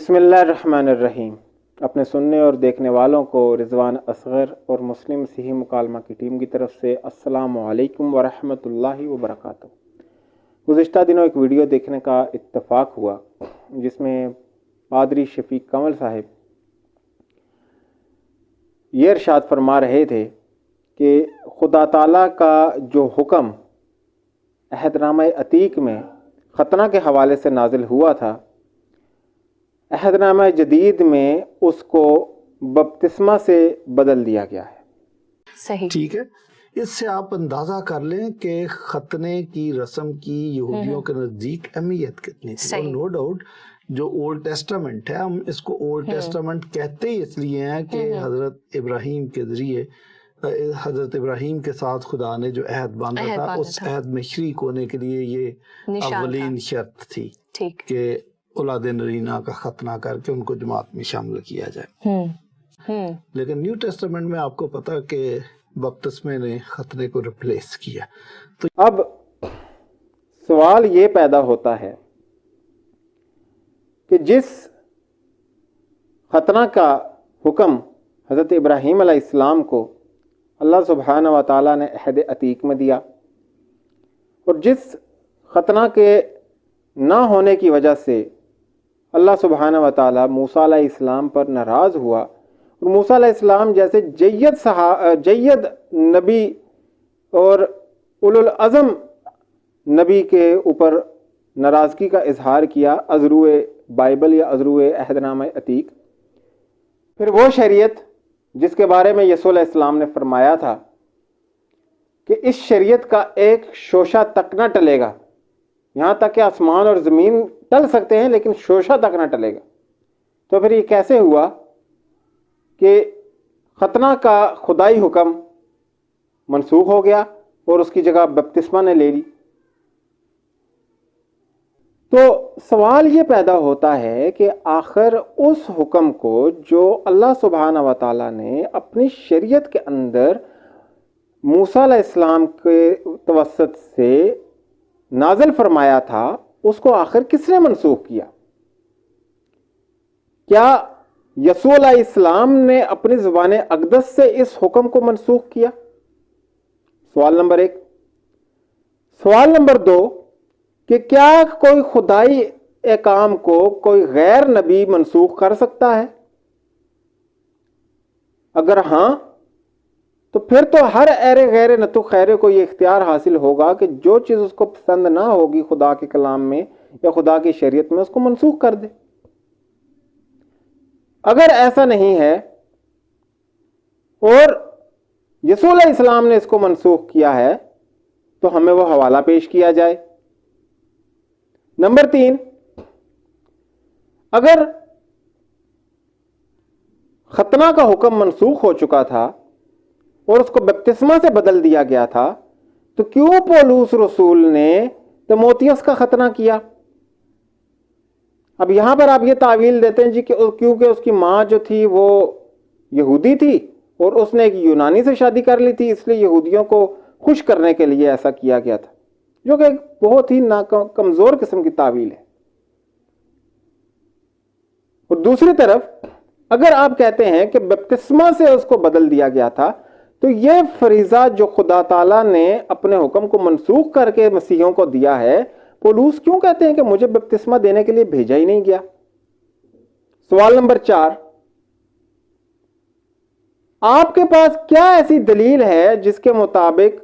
بسم اللہ الرحمن الرحیم۔ اپنے سننے اور دیکھنے والوں کو رضوان اصغر اور مسلم مسیحی مکالمہ کی ٹیم کی طرف سے السلام علیکم ورحمۃ اللہ وبرکاتہ۔ گزشتہ دنوں ایک ویڈیو دیکھنے کا اتفاق ہوا جس میں پادری شفیق کمل صاحب یہ ارشاد فرما رہے تھے کہ خدا تعالیٰ کا جو حکم عہد نامہ عتیق میں ختنہ کے حوالے سے نازل ہوا تھا، عہد نامہ جدید میں اس کو بپتسمہ سے بدل دیا گیا ہے۔ صحیح، ٹھیک ہے۔ اس سے آپ اندازہ کر لیں کہ ختنے کی رسم کی یہودیوں کے نزدیک اہمیت کتنی تھی۔ اور نو ڈاؤٹ جو اولڈ ٹیسٹامنٹ ہے، ہم اس کو اولڈ ٹیسٹامنٹ کہتے ہی اس لیے ہیں کہ حضرت ابراہیم کے ذریعے حضرت ابراہیم کے ساتھ خدا نے جو عہد باندھا تھا، اس عہد میں شریک ہونے کے لیے یہ اولین شرط تھی کہ اولاد نرینہ کا ختنہ کر کے ان کو جماعت میں شامل کیا جائے۔ لیکن نیو ٹیسٹامنٹ میں آپ کو پتا کہ بپتسمے نے ختنے کو ریپلیس کیا۔ تو اب سوال یہ پیدا ہوتا ہے کہ جس ختنہ کا حکم حضرت ابراہیم علیہ السلام کو اللہ سبحانہ و تعالیٰ نے عہد عتیق میں دیا، اور جس ختنہ کے نہ ہونے کی وجہ سے اللہ سبحانہ و تعالیٰ موسیٰ علیہ السلام پر ناراض ہوا، اور موسیٰ علیہ السلام جیسے جید نبی اور اولو العزم نبی کے اوپر ناراضگی کا اظہار کیا ازروئے بائبل یا ازروئے عہد نامہ عتیق۔ پھر وہ شریعت جس کے بارے میں یسوع علیہ السلام نے فرمایا تھا کہ اس شریعت کا ایک شوشہ تک نہ ٹلے گا، یہاں تک کہ آسمان اور زمین ٹل سکتے ہیں لیکن شوشہ تک نہ ٹلے گا۔ تو پھر یہ کیسے ہوا کہ ختنہ کا خدائی حکم منسوخ ہو گیا اور اس کی جگہ بپتسمہ نے لے لی؟ تو سوال یہ پیدا ہوتا ہے کہ آخر اس حکم کو جو اللہ سبحانہ و تعالیٰ نے اپنی شریعت کے اندر موسیٰ علیہ السلام کے توسط سے نازل فرمایا تھا، اس کو آخر کس نے منسوخ کیا؟ کیا یسوع علیہ السلام نے اپنی زبان اقدس سے اس حکم کو منسوخ کیا؟ سوال نمبر 1۔ سوال نمبر 2 کہ کیا کوئی خدائی احکام کو کوئی غیر نبی منسوخ کر سکتا ہے؟ اگر ہاں تو پھر تو ہر ایرے غیر نتو خیرے کو یہ اختیار حاصل ہوگا کہ جو چیز اس کو پسند نہ ہوگی خدا کے کلام میں یا خدا کی شریعت میں، اس کو منسوخ کر دے۔ اگر ایسا نہیں ہے اور یسوع علیہ السلام نے اس کو منسوخ کیا ہے تو ہمیں وہ حوالہ پیش کیا جائے۔ نمبر 3، اگر ختنہ کا حکم منسوخ ہو چکا تھا اور اس کو بپتسمہ سے بدل دیا گیا تھا، تو کیوں پولس رسول نے تیموتھیوس کا ختنہ کیا؟ اب یہاں پر آپ یہ تعویل دیتے ہیں جی کہ کیونکہ اس کی ماں جو تھی وہ یہودی تھی اور اس نے ایک یونانی سے شادی کر لی تھی، اس لیے یہودیوں کو خوش کرنے کے لیے ایسا کیا گیا تھا، جو کہ ایک بہت ہی کمزور قسم کی تعویل ہے۔ اور دوسری طرف اگر آپ کہتے ہیں کہ بپتسمہ سے اس کو بدل دیا گیا تھا، تو یہ فریضہ جو خدا تعالیٰ نے اپنے حکم کو منسوخ کر کے مسیحیوں کو دیا ہے، پولس کیوں کہتے ہیں کہ مجھے بپتسمہ دینے کے لیے بھیجا ہی نہیں گیا؟ سوال نمبر 4، آپ کے پاس کیا ایسی دلیل ہے جس کے مطابق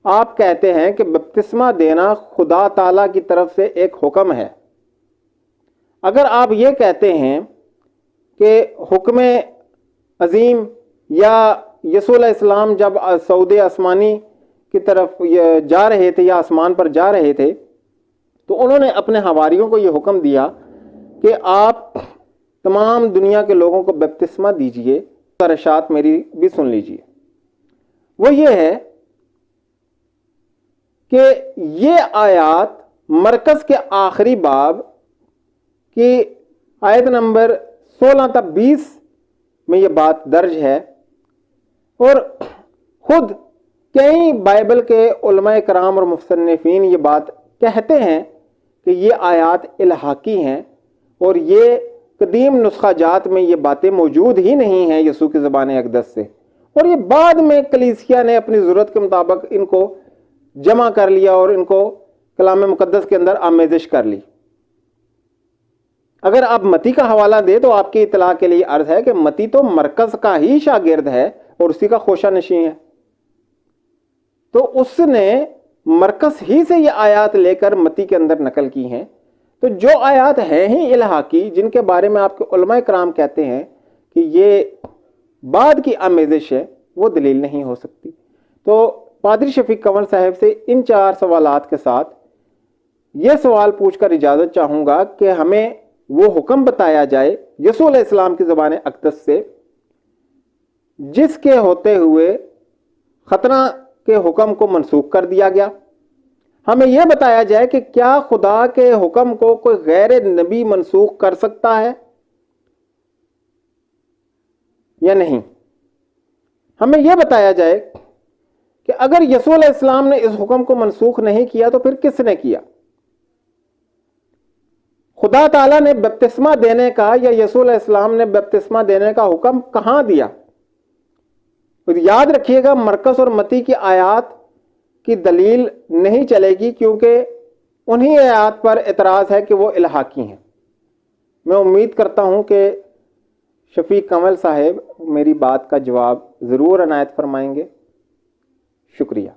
آپ کہتے ہیں کہ بپتسمہ دینا خدا تعالیٰ کی طرف سے ایک حکم ہے؟ اگر آپ یہ کہتے ہیں کہ حکم عظیم یا یسوع علیہ السلام جب صعود آسمانی کی طرف جا رہے تھے یا آسمان پر جا رہے تھے، تو انہوں نے اپنے حواریوں کو یہ حکم دیا کہ آپ تمام دنیا کے لوگوں کو بپتسمہ دیجئے، ارشاد میری بھی سن لیجئے۔ وہ یہ ہے کہ یہ آیات مرکز کے آخری باب کی آیت نمبر 16 تا 20 میں یہ بات درج ہے، اور خود کئی بائبل کے علماء کرام اور مصنفین یہ بات کہتے ہیں کہ یہ آیات الحاقی ہیں اور یہ قدیم نسخہ جات میں یہ باتیں موجود ہی نہیں ہیں یسوع کی زبان اقدس سے، اور یہ بعد میں کلیسیا نے اپنی ضرورت کے مطابق ان کو جمع کر لیا اور ان کو کلام مقدس کے اندر آمیزش کر لی۔ اگر آپ متی کا حوالہ دیں تو آپ کی اطلاع کے لیے عرض ہے کہ متی تو مرکز کا ہی شاگرد ہے اور اسی کا خوشہ نشین ہے، تو اس نے مرکز ہی سے یہ آیات لے کر متی کے اندر نقل کی ہیں۔ تو جو آیات ہیں ہی الہاقی، جن کے بارے میں آپ کے علماء کرام کہتے ہیں کہ یہ بعد کی آمیزش ہے، وہ دلیل نہیں ہو سکتی۔ تو پادری شفیق کنول صاحب سے ان 4 سوالات کے ساتھ یہ سوال پوچھ کر اجازت چاہوں گا کہ ہمیں وہ حکم بتایا جائے یسوع علیہ السلام کی زبان اقدس سے جس کے ہوتے ہوئے ختنہ کے حکم کو منسوخ کر دیا گیا۔ ہمیں یہ بتایا جائے کہ کیا خدا کے حکم کو کوئی غیر نبی منسوخ کر سکتا ہے یا نہیں۔ ہمیں یہ بتایا جائے کہ اگر یسوع علیہ السلام نے اس حکم کو منسوخ نہیں کیا تو پھر کس نے کیا؟ خدا تعالیٰ نے بپتسمہ دینے کا یا یسوع علیہ السلام نے بپتسمہ دینے کا حکم کہاں دیا؟ یاد رکھیے گا، مرکز اور متی کی آیات کی دلیل نہیں چلے گی، کیونکہ انہی آیات پر اعتراض ہے کہ وہ الہاقی ہیں۔ میں امید کرتا ہوں کہ شفیق کنول صاحب میری بات کا جواب ضرور عنایت فرمائیں گے۔ شکریہ۔